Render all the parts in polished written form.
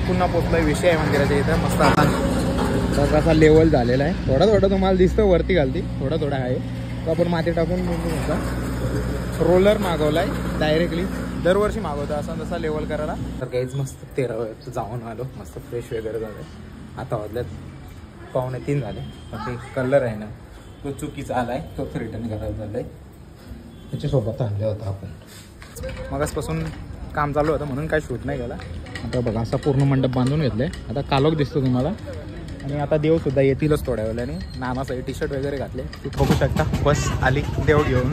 पुन्हा पोचलोय विषय मंदिराच्या इथं. मस्त आता कसा लेवल झालेला आहे. थोडा थोडा तुम्हाला दिसतं वरती घालती, थोडा थोडा आहे तो आपण माती टाकून रोलर मागवलाय डायरेक्टली. दरवर्षी मागवतो असा तसा लेवल करायला. तर काहीच मस्त 13 जाऊन आलो, मस्त फ्रेश वगैरे झालं. आता वाजल्यात 2:45 झाले. ते कलर आहे ना तो चुकीचा आलाय, तोच रिटर्न करायला झालाय. त्याच्यासोबत आणले होता आपण. मगासपासून काम चालू होतं म्हणून काय शूट नाही केला. आता बघा असा पूर्ण मंडप बांधून घेतलाय. आता कालोख दिसतो तुम्हाला. आणि आता देवसुद्धा येतीलच थोड्या वेळाने. नानासाठी टी-शर्ट वगैरे घातले ते बघू शकता. बस आली देव घेऊन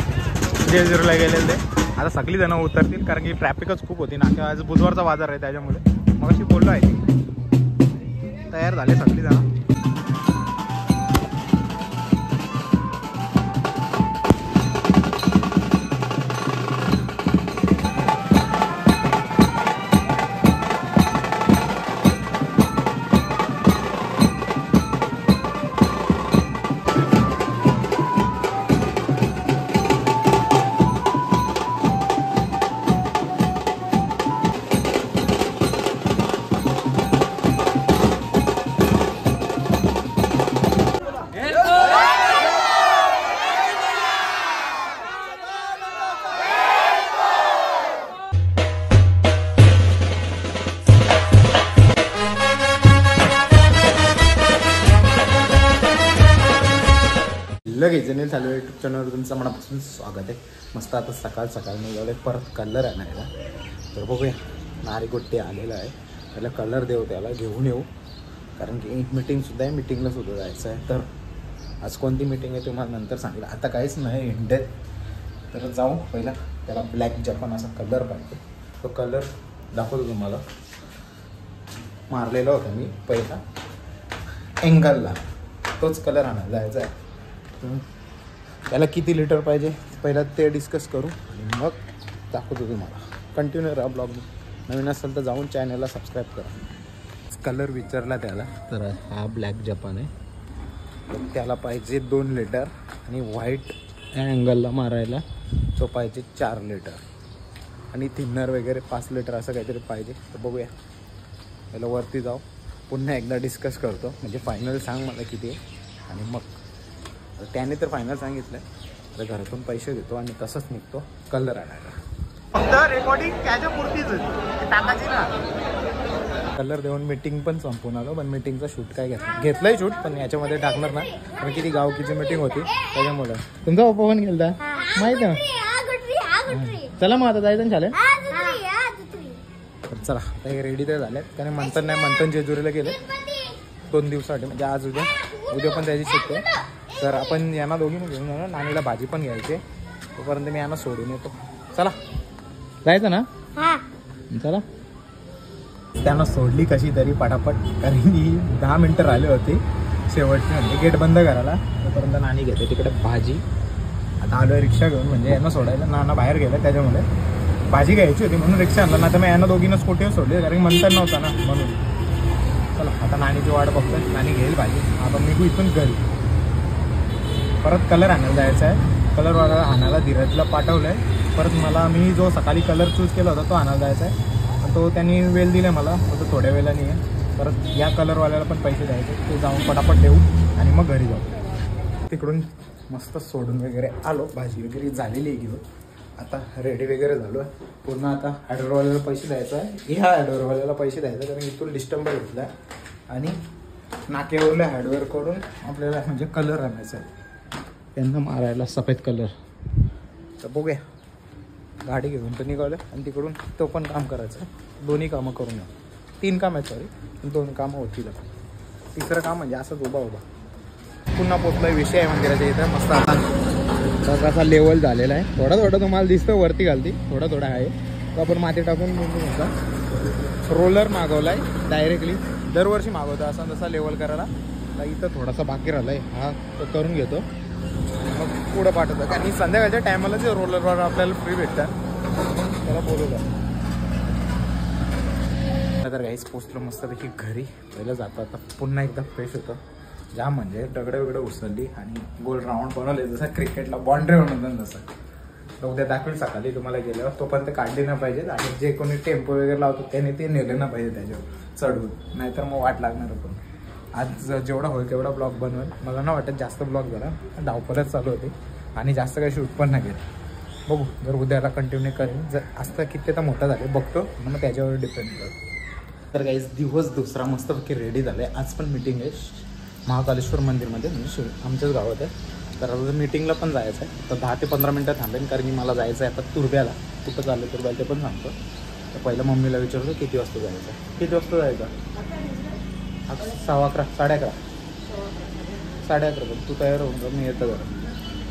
जेजुरीला गेलेले ते. आता सगळी जण उतरतील कारण की ट्रॅफिकच खूप होती ना. आज बुधवारचा बाजार आहे त्याच्यामुळे. मग अशी बोललो आहे ती तयार झाले सगळी जण. लगेच जनेल चालू यूट्यूब चॅनलवर तुमचं मनापासून स्वागत आहे. मस्त आता सकाळ निघाले परत कलर आणायला. तर बघूया नारी गोट्टी आलेला आहे. त्याला कलर देऊ, त्याला घेऊन येऊ कारण की एक मीटिंगसुद्धा आहे. मीटिंगला सुद्धा जायचं आहे. तर आज कोणती मीटिंग आहे तुम्हाला नंतर सांगितलं. आता काहीच नाही इंडियात. तर जाऊ पहिला त्याला ब्लॅक जपान असा कलर पाहिजे. तो कलर दाखवतो तुम्हाला. मारलेला होता मी पहिला एंगलला, तोच कलर आणायला जायचा आहे. त्याला किती लिटर पाहिजे पहिला ते डिस्कस करू आणि मग दाखवतो तुम्हाला. कंटिन्यू राहा ब्लॉग. नवीन असेल तर जाऊन चॅनलला सबस्क्राईब करा. कलर विचारला त्याला. तर हा ब्लॅक जपान आहे. तर त्याला पाहिजे 2 लिटर आणि व्हाईट अँगलला मारायला तो पाहिजे 4 लिटर आणि थिनर वगैरे 5 लिटर असं काहीतरी पाहिजे. तर बघूया त्याला वरती जाऊ पुन्हा एकदा डिस्कस करतो. म्हणजे फायनल सांग मला किती आहे आणि मग त्याने तर फायनल सांगितलं. तर घरातून पैसे देतो आणि तसंच निघतो कलर आणायला. फक्त रेकॉर्डिंग त्याच्या पुरतीच टाकायची ना. कलर देऊन मीटिंग पण संपून आलो. पण मीटिंगचा शूट काय घेतलंय शूट पण याच्यामध्ये टाकणार ना कारण किती गावकीची मीटिंग होती त्याच्यामुळे. तुमचा पप्पा पण गेलता माहित आहे. चला मग आता जायचं चालेल. चला आता हे रेडी तर झाले. कारण मंथन नाही, मंथन जेजुरीला गेले 2 दिवसासाठी. म्हणजे आज उद्या पण त्याची सुट्टी आहे. तर आपण यांना दोघींना घेऊन जाणार. नानीला भाजी पण घ्यायची. तोपर्यंत मी यांना सोडून येतो. चला जायचं ना. चला त्यांना सोडली कशी तरी पटापट कारण की 10 मिनटं राहिले होते शेवटचे. म्हणजे गेट बंद करायला. तोपर्यंत नानी घेते तिकडे भाजी. आता आलो रिक्षा घेऊन म्हणजे यांना सोडायला. नाना बाहेर गेलं त्याच्यामुळे भाजी घ्यायची होती म्हणून रिक्षा आणला. ना तर मी यांना दोघींना स्कूटीवर सोडले कारण मंथन नव्हता ना म्हणून. चला आता नानीची वाट बघतोय. नानी घेईल भाजी. आपण निघू इथून घरी. परत कलर आणायला जायचं आहे. कलरवाला आणायला धीरजला पाठवलं आहे. परत मला मी जो सकाळी कलर चूज केला होता तो आणायला जायचा आहे. पण तो त्यांनी वेळ दिला मला. तो थोड्या वेळाने आहे. परत या कलरवाल्याला पण पैसे द्यायचे. ते जाऊन पटापट देऊ आणि मग घरी जाऊ. तिकडून मस्त सोडून वगैरे आलो. भाजी वगैरे झालेली आहे घेऊन. आता रेडी वगैरे झालो आहे पूर्ण. आता ॲडोरवाल्याला पैसे द्यायचं आहे. ह्या ॲडोरवाल्याला पैसे द्यायचं कारण इथून डिस्टंबर घेतला आहे आणि नाक्यावरल्या हॅडवेअर करून आपल्याला म्हणजे कलर आणायचा आहे त्यांना मारायला सफेद कलर. तर बघूया गाडी घेऊन तर निघालं आणि तिकडून तो पण काम करायचं. दोन्ही कामं करून घ्या. 3 कामं आहेत सॉरी. 2 कामं होतील. तिसरं काम म्हणजे असंच उभा पुन्हा पोचलोय विषय मंदिराच्या इथं. मस्त आता कसा लेवल झालेला आहे. थोडा थोडा तुम्हाला दिसतं वरती घालती, थोडा थोडा आहे तो आपण माती टाकून रोलर मागवलाय डायरेक्टली. दरवर्षी मागवतो असा तसा लेवल करायला. तर इथं थोडासा बाकी राहिलाय. हा तो करून घेतो मग पुढं पाठवतं. कारण संध्याकाळच्या टायमाला जे रोलरवर आपल्याला फ्री भेटतात त्याला बोलवलं. तर काहीच पोचलो मस्तपैकी घरी. पहिलं जातो आता पुन्हा एकदा फ्रेश होतं. जाम म्हणजे दगडं वगैरे उचलली आणि गोल राऊंड बनवले जसं क्रिकेटला बाउंड्री बनवतात तसं. तर उद्या दाखवेल सकाळी तुम्हाला गेल्यावर. तोपर्यंत काढली ना पाहिजेत आणि जे कोणी टेम्पो वगैरे लावतो त्याने ते नेले ना पाहिजे त्याच्यावर. चढून, नाहीतर मग वाट लागणार पण. आज जेवढा होईल तेवढा ब्लॉग बनवेल. मला ना वाटत जास्त ब्लॉग झाला, धावपळच चालू होती आणि जास्त काही शूट पण नाही केलं. बघू, जर उद्याला कंटिन्यू करेन. जर असतं किती तर मोठं झाले बघतो, मग त्याच्यावर डिपेंड करतो. तर काही दिवस दुसरा मस्तपैकी रेडी झाला आहे. आज पण मीटिंग आहे महाकालेश्वर मंदिरमध्ये, म्हणजे आमच्याच गावात आहे. तर मीटिंगला पण जायचं आहे. तर 10 ते 15 मिनटं थांबेन, कारण की मला जायचं आहे आता तुर्ब्याला. कुठं चाललं तुर्ब्याला ते पण सांगतो. तर पहिलं मम्मीला विचारतो किती वाजता जायचं. किती वाजता जायचं? 11:15 11:30 11:30 पण तू तयार होऊन जा, मी येतो जरा.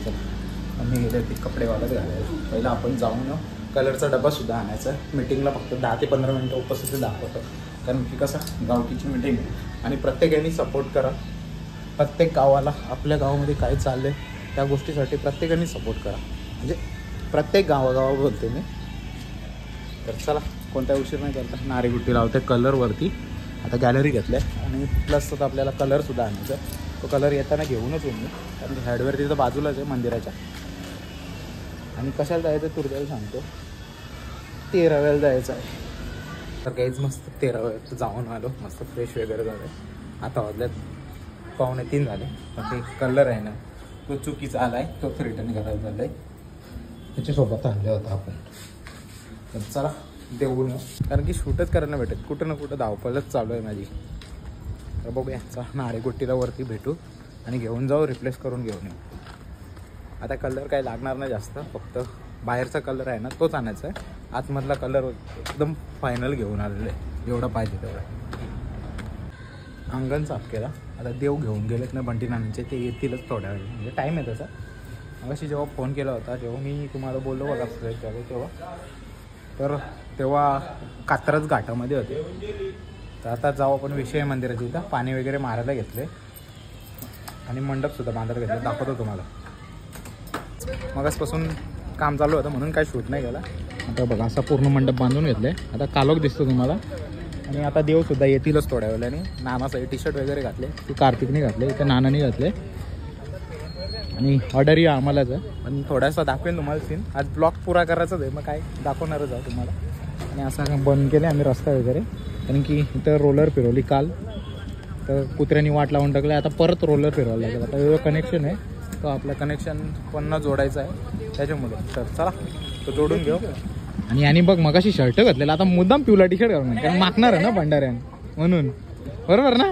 चल मी गेले ते कपडे वाळत घालायचे. पहिलं आपण जाऊन कलरचा डबासुद्धा आणायचा. मीटिंगला फक्त 10 ते 15 मिनटं उपस्थिती दाखवतो, कारण की कसं गावकीची मीटिंग आहे आणि प्रत्येकाने सपोर्ट करा. प्रत्येक गावाला आपल्या गावामध्ये काय चाललं आहे त्या गोष्टीसाठी प्रत्येकाने सपोर्ट करा. म्हणजे प्रत्येक गावागावा बोलते मी. तर चला, कोणत्या उशीर नाही करता. नारीगुट्टी लावते कलरवरती. आता गॅलरी घेतल्या आणि प्लस तर आपल्याला कलरसुद्धा आणायचा. तो कलर येताना घेऊनच येऊन मी, कारण की हेडवेअर तिथं बाजूलाच आहे मंदिराच्या. आणि कशाला जायचं तुर्ब्याला सांगतो, 13व्याला जायचं आहे. तर काहीच मस्त 13व्यात जाऊन आलो, मस्त फ्रेश वगैरे झालं. आता वाजल्यात 2:45 झाले. पण ते कलर आहे ना तो चुकीचा आला आहे, तोच रिटर्न करायला झाला आहे. त्याच्यासोबत आणले होता आपण. तर चला देऊन, कारण की शूटच करायला भेटत, कुठं ना कुठं धावपळच चालू आहे माझी. तर बघूया, चला नारेगुट्टीला वरती भेटू आणि घेऊन जाऊ, रिप्लेस करून घेऊन येऊ. आता कलर काही लागणार नाही जास्त, फक्त बाहेरचा कलर आहे ना तोच आणायचा आहे. आतमधला कलर एकदम फायनल घेऊन आलेलं आहे, जेवढा पाहिजे तेवढा. अंगण साफ केला. आता देव घेऊन गेलेत ना बंटी नानांचे, ते येतीलच थोड्या वेळ, म्हणजे टाईम आहे त्याचा. मग अशी जेव्हा फोन केला होता जेव्हा मी तुम्हाला बोललो बघा तेव्हा तेव्हा कात्रज घाटामध्ये होते. तर आता जाऊ आपण विषय मंदिराची. इथं पाणी वगैरे मारायला घेतले आणि मंडपसुद्धा बांधायला घेतलं, दाखवतो तुम्हाला. मगासपासून काम चालू होतं म्हणून काही शूट नाही केला. आता बघा असा पूर्ण मंडप बांधून घेतलं आहे. आता कालोख दिसतो तुम्हाला. आणि आता देवसुद्धा येतीलच थोड्या वेळाने. नानासाठी टी शर्ट वगैरे घातले, ती कार्तिकने घातले, इथं नानाने घातले. आणि ऑर्डरही आम्हालाच आहे, पण थोडासा दाखवेन तुम्हाला सीन. आज ब्लॉग पुरा करायचाच आहे, मग काय दाखवणारच आहे तुम्हाला. आणि असं बंद केले आम्ही रस्ता वगैरे, कारण की इथं रोलर फिरवली काल, तर कुत्र्यांनी वाट लावून टाकले. आता परत रोलर फिरवायला लागेल. आता वेगळं कनेक्शन आहे, तो आपलं कनेक्शन पुन्हा जोडायचं आहे त्याच्यामुळे. तर चला तो जोडून घेऊ. आणि आणि बघ मगाशी शर्ट घातलेला, आता मुद्दाम पिवला टी शर्ट घालून, कारण मागणार आहे ना भंडाऱ्यान म्हणून. बरोबर ना?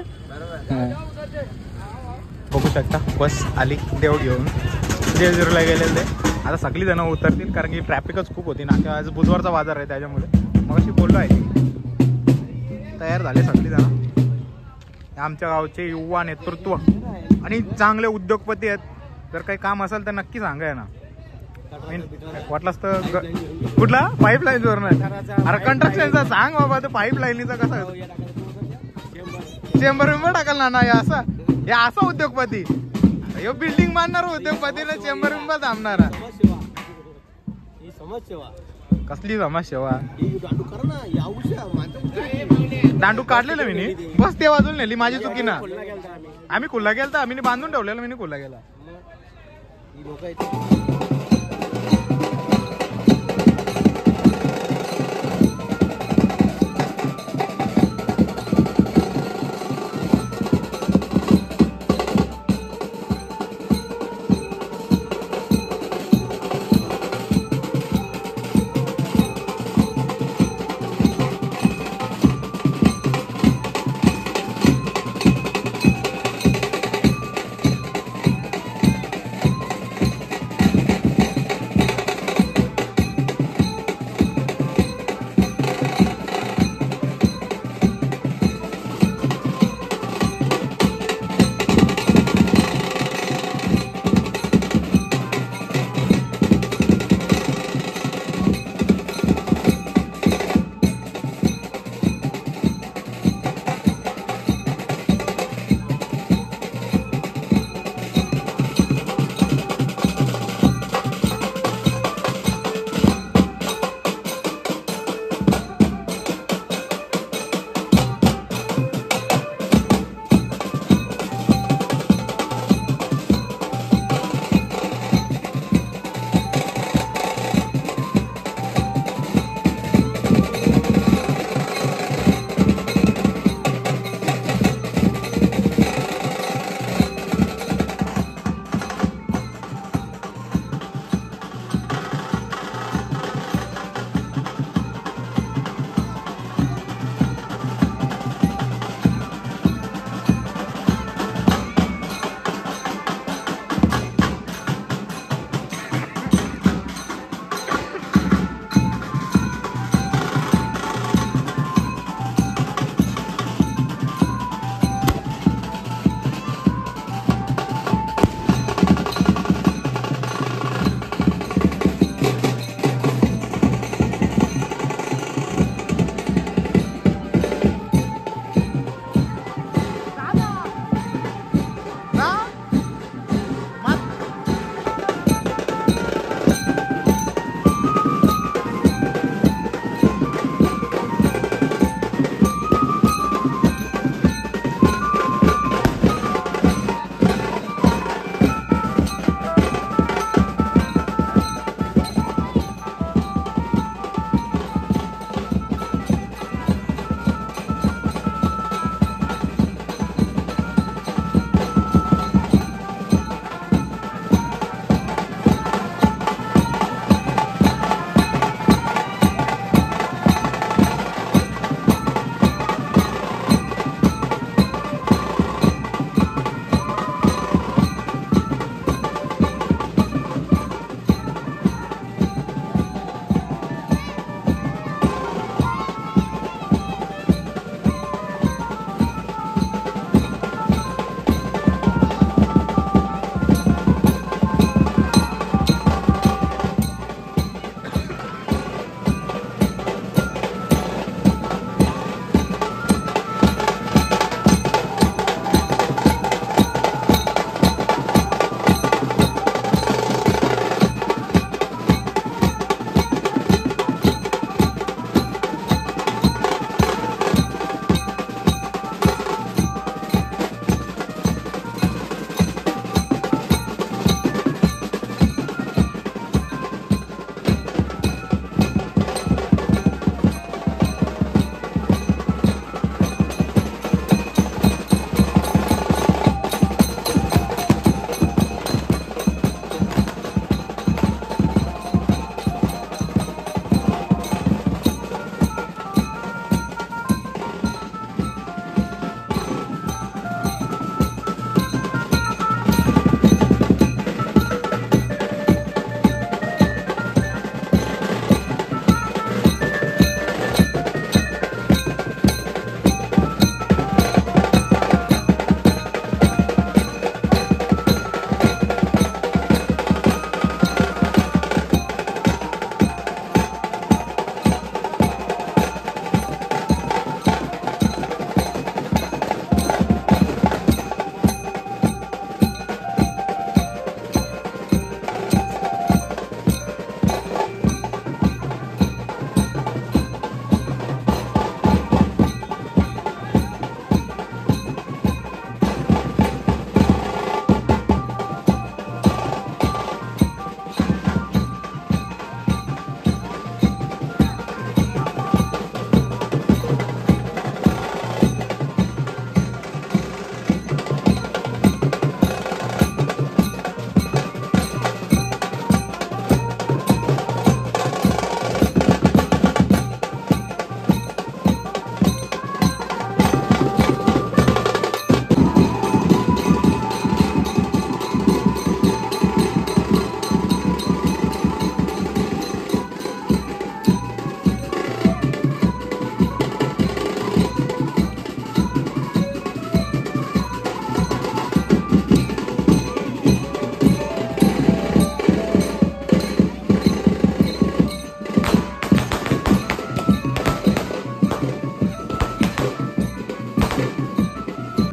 हां, बघू शकता बस आली देव घेऊन. जेजुरीला गेलेले. आता सगळी जण उतरतील, कारण की ट्रॅफिकच खूप होती ना. आज बुधवारचा बाजार आहे त्याच्यामुळे. मग अशी बोललो आहे, तयार झाले सगळी जण. आमच्या गावचे युवा नेतृत्व आणि चांगले उद्योगपती आहेत. जर काही काम असेल तर नक्की सांगाय ना. वाटलंच तर कुठला पाईपलाईनवर नाही. अरे कंस्ट्रक्शनचा सांग बाबा. तर पाईपलाईनीचा कसा चेंबर विंबर टाकाल ना असं. हे असा उद्योगपती, हे बिल्डिंग बांधणार उद्योगपतीला चेंबर विंबर थांबणारा. कसली समाजसेवा. दांडू काढलेलं मी बस ते बाजूला नेली, माझी चुकी ना. आम्ही खुल्ला गेलता, आम्ही बांधून ठेवलेला, मी खुल्ला गेला.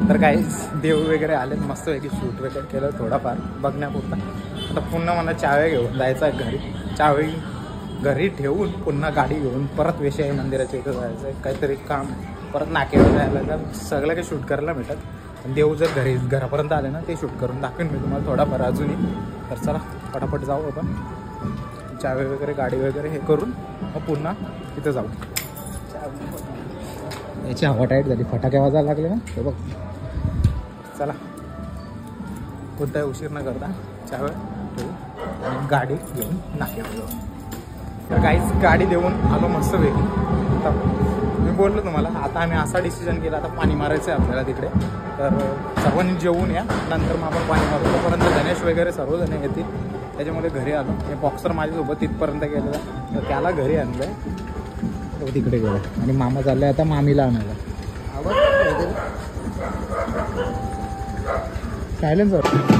तर काही देव वगैरे आले, मस्तपैकी शूट वगैरे केलं थोडाफार बघण्यापुरता. आता पुन्हा मला चाव्या घेऊन जायचं आहे घरी. चावी घरी ठेवून पुन्हा गाडी घेऊन परत वेशाई मंदिराच्या इथं जायचं आहे. काहीतरी काम परत नाक्यावर जायला तर सगळं काही शूट करायला भेटत. पण देव जर घरापर्यंत आले ना ते शूट करून दाखवेन मी तुम्हाला थोडाफार अजूनही. तर चला पटापट जाऊ आपण, चावे वगैरे गाडी वगैरे हे करून मग पुन्हा तिथं जाऊ. याची हवा टाईट झाली, फटाके वाजायला लागले ना ते बघ. चला कोणताही उशीर न करता चावे ठेवू आणि गाडी घेऊन नाक्यावर जाऊ. तर काहीच गाडी देऊन आलो मस्तपैकी. आता मी बोललो तुम्हाला, आता आम्ही असा डिसिजन केला, आता पाणी मारायचं आहे आपल्याला तिकडे. तर सर्वांनी जेवून या, नंतर मग आपण पाणी मारू. तोपर्यंत गणेश वगैरे सर्वजण येतील. त्याच्यामुळे घरी आलो. हे बॉक्सर माझ्यासोबत तिथपर्यंत गेलेला, तर त्याला घरी आणलं आहे, तो तिकडे गेला. आणि मामा चालला आता मामीला आणायला. सायलेन्सर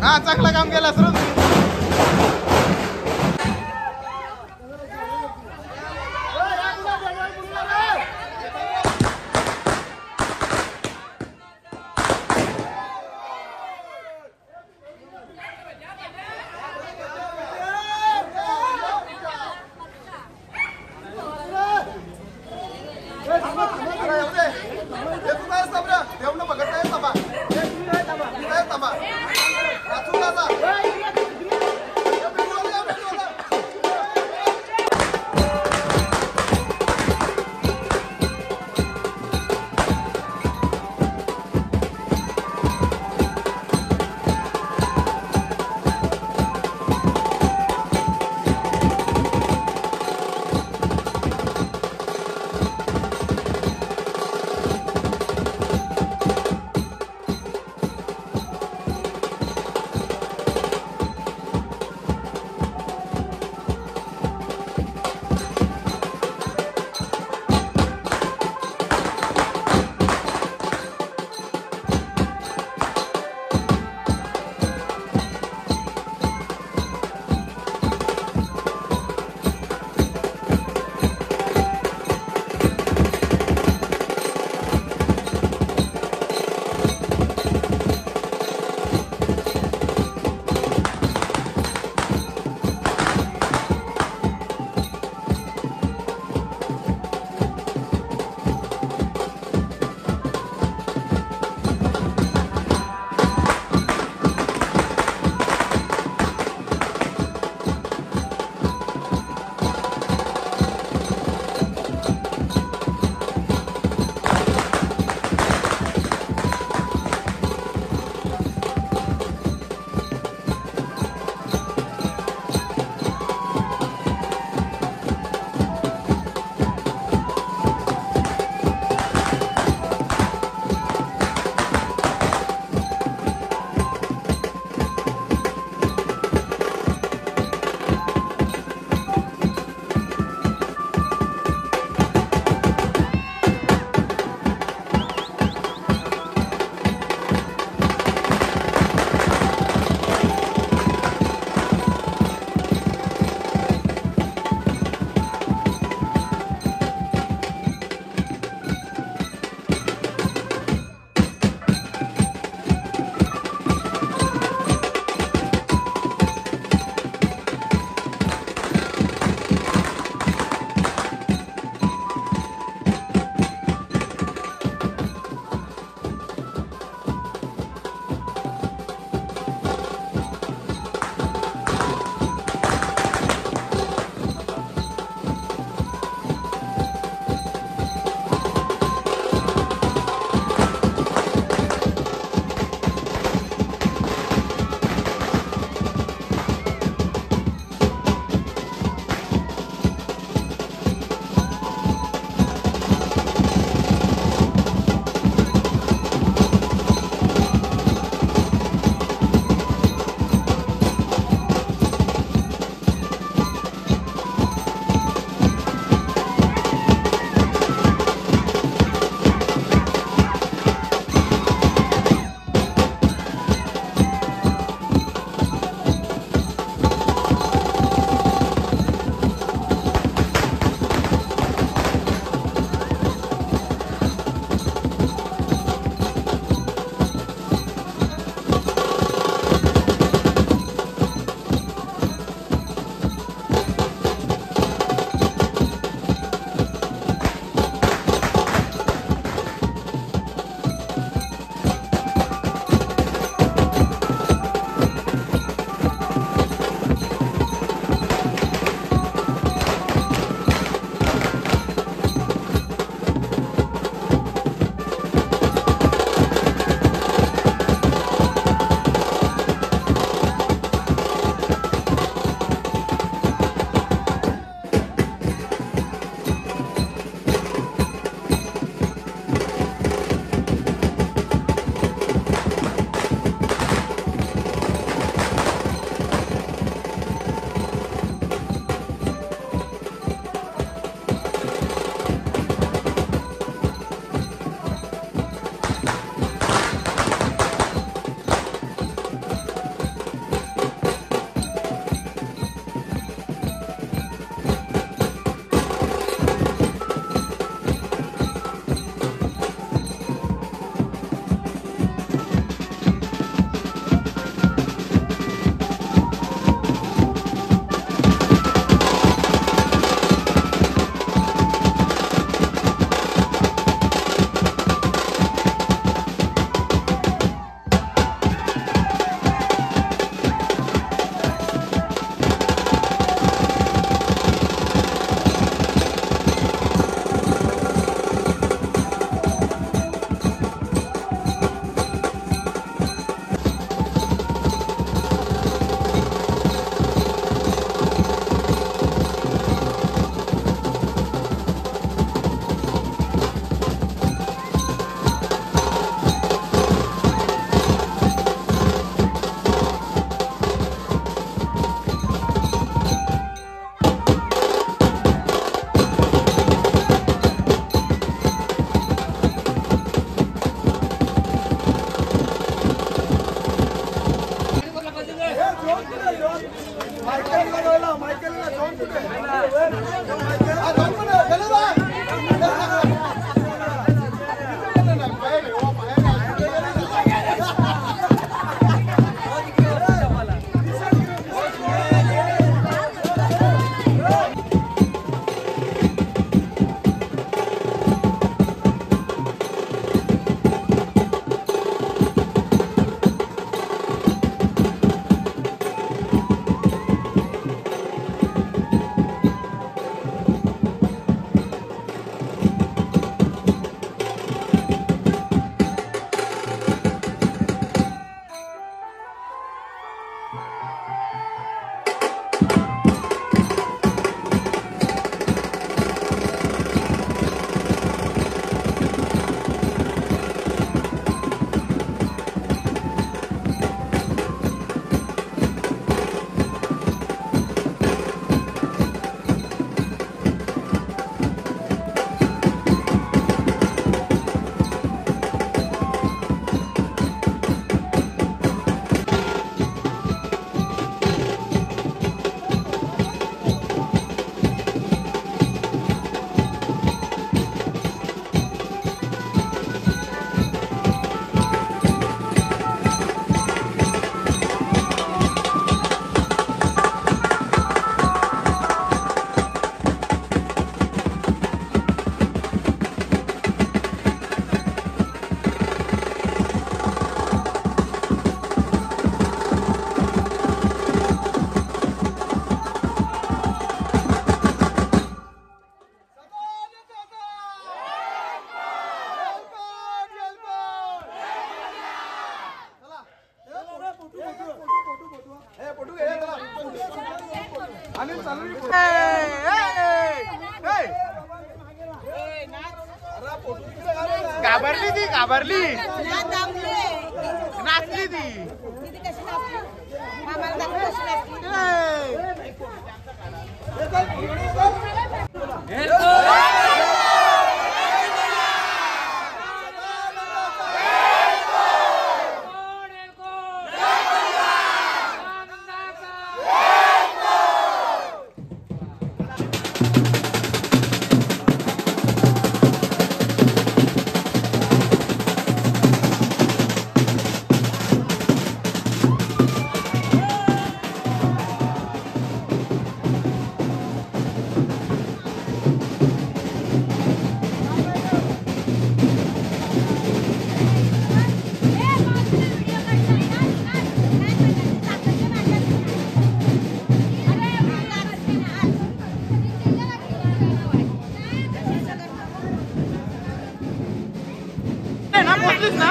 हा चांगलं काम केलं सर. घाबरली ती, घाबरली, नाचली ती. ना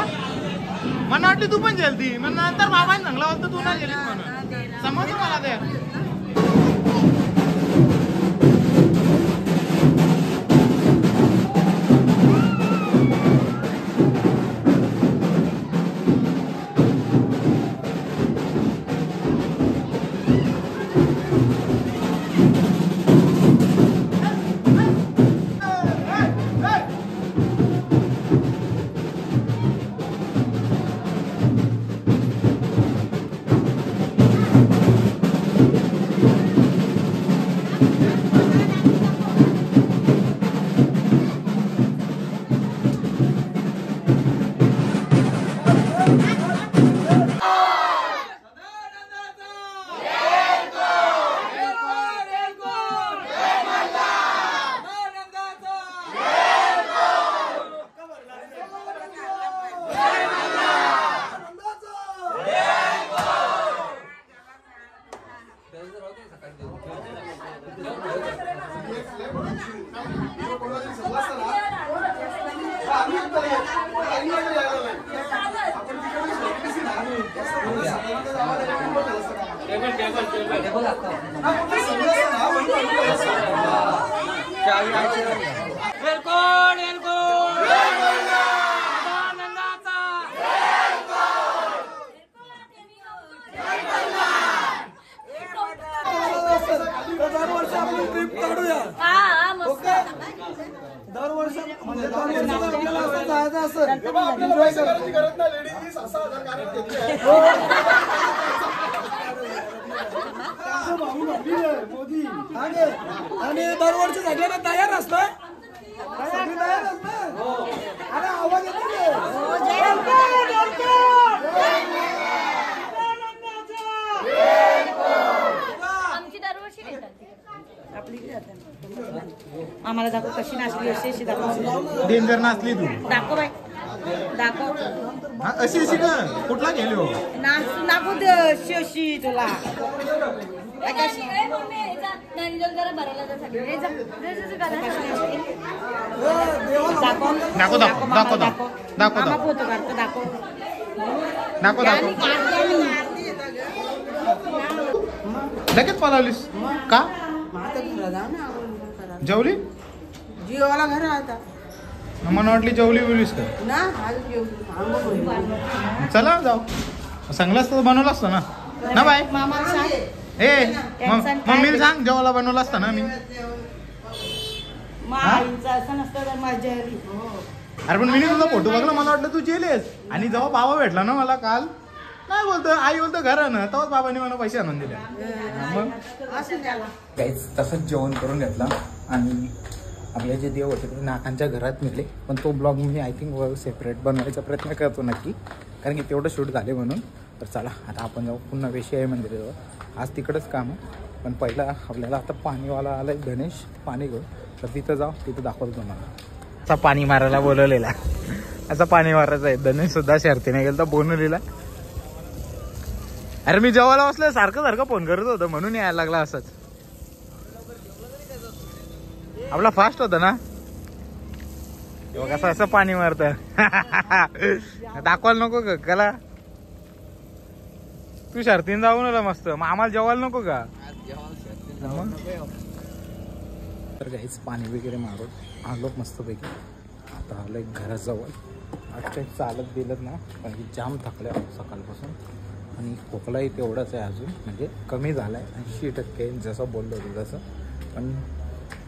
मला वाटली तू पण जलदी मग नंतर बाबांनी सांगला होता तू ना गेलीस म्हणून समजलं मला ते. आणि दरवर्षी सगळ्यांना तयार असतं. आवाज आम्हाला दाखव कशी नाचली अशी दाखव. डेंजर नाचली तू. दाखव बाई दाखव. अशी अशी का कुठला गेलो नाचू दे अशी तुला. लगेच पळालीस का? जेवली जीवाला घर आता मला वाटली जेवली बिवलीस का? चला जाऊ. चांगलं असतं बनवलं असतं ना ना बाय. ए मम्मीला सांग जेवायला बनवलं असतं ना मी. अरे पण मी तुझा फोटो बघला मला वाटलं तू जेलेस. आणि जेव्हा बाबा भेटला ना मला काल नाही बोलतो आई बोलतो घरानं तेव्हाच बाबांनी मला पैसे आणून दिले. मग तसंच जेवण करून घेतला आणि आपले जे देव होते ते नाकांच्या घरात नेले. पण तो blog me I think separate बनवायचा प्रयत्न करतो नक्की कारण की तेवढं शूट झाले म्हणून. तर चला आता आपण जाऊ पुन्हा वेशी मंदिराजवळ. आज तिकडंच काम आहे पण पहिला आपल्याला आता पाणीवाला आलाय गणेश पाणी घेऊ. तर तिथं जाऊ तिथं दाखवतो तुम्हाला. असा पाणी मारायला बोलवलेला असा पाणी मारायचा आहे. गणेश सुद्धा शर्तीने गेला तर बोनवलेला. अरे मी जेवायला बसलं सारखं सारखं फोन करत होतं म्हणून यायला लागला. असंच आपला फास्ट होता ना कसं असं पाणी मारत दाखवायला नको का कला. तू शर्तीन जाऊ नका मस्त मग आम्हाला जेवायला नको का? तर काहीच पाणी वगैरे मारून आलो मस्तपैकी. आता आलो एक घराजवळ. आजच्या चालत गेलं ना कारण की जाम थकले सकाळपासून आणि खोकलाही तेवढाच आहे अजून, म्हणजे कमी झाला आहे 80% जसं बोललो होतो तसं. पण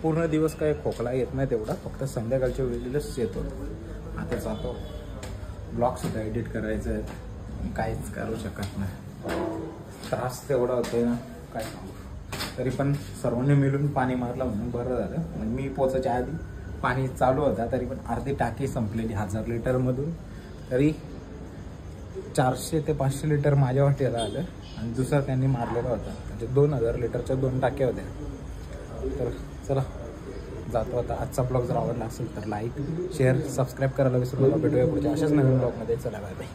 पूर्ण दिवस काही खोकला येत नाही तेवढा, फक्त संध्याकाळच्या वेळेलाच येतो. आता जातो, ब्लॉगसुद्धा एडिट करायचं आहे, काहीच करू शकत नाही. त्रास तेवढा होतोय ना काय सांगू. तरी पण सर्वांनी मिळून पाणी मारलं म्हणून बरं झालं. म्हणजे मी पोचायच्या आधी पाणी चालू होता, तरी पण अर्धी टाकी संपलेली 1000 लिटरमधून. तरी 400 ते 500 लिटर माझ्या वाटेला आलं आणि दुसरा त्यांनी मारलेला होता. म्हणजे 2000 लिटरच्या 2 टाक्या होत्या. तर चला जातो आता. आजचा ब्लॉग जर आवडला असेल तर लाईक शेअर सबस्क्राईब करायला विसरू नका. भेटूया पुढच्या अशाच नवीन ब्लॉगमध्ये. चला बाय बाय.